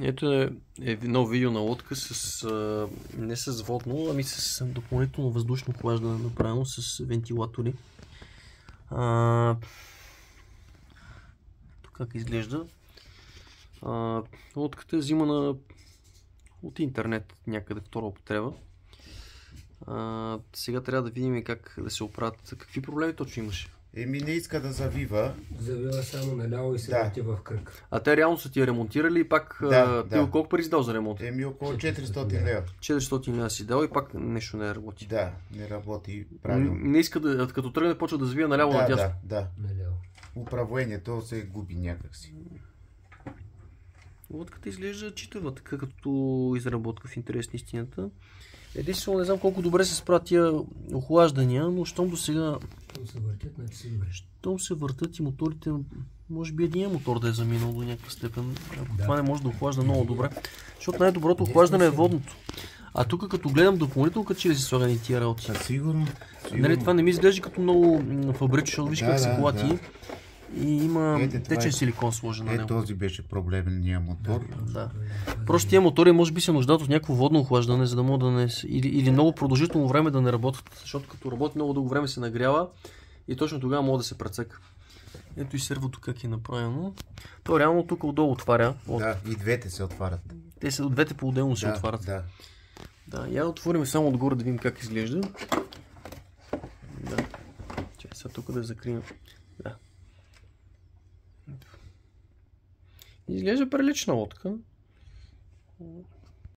Ето е едно видео на лодка не с водно, ами с допълнително въздушно охлаждане, направено с вентилатори. Тук как изглежда. Лодката е взимана от интернет някъде, втора употреба. Сега трябва да видим как да се оправят. Какви проблеми точно имаше? Не иска да завива. Завива само наляво и се върти в кръг. А те реално са ти я ремонтирали и пак ти колко пари си дал за ремонт? Около 400 лева. 400 лева си дал и пак нещо не работи. Да, не работи правилно. Не иска да, като тръгне, почва да завия наляво надясно. Да. Наляво. Управлението се губи някакси. Лодката изглежда читава, така като изработка, в интерес на истината. Единствено не знам колко добре се справят тия охлаждания, но щом до сега... Щом се въртят, значи си добре. Щом се въртят и моторите, може би един мотор да е заминал до някаква степен. Ако това не може да охлажда много добре. Защото най-доброто охлаждане е водното. А тук като гледам допълнително, като че ли си слагани тия работи. Сигурно. Нали, това не ми изглежда като много фабрично, защото виж как се клати. И има течен силикон сложен на него. Този беше проблемният мотор. Да. Просто тия мотори може би се нуждат от някакво водно охлаждане, за да могат да не... Или много продължително време да не работят. Защото като работи много дълго време се нагрява и точно тогава може да се прецека. Ето и сервото как е направено. То реално тук отдолу отваря. Да, и двете се отварят. Те са двете по-отделно се отварят. Да, я отворим само отгоре да видим как изглежда. Да. Чакай сега тук да закрием. Да. Изглежда прилична лодка.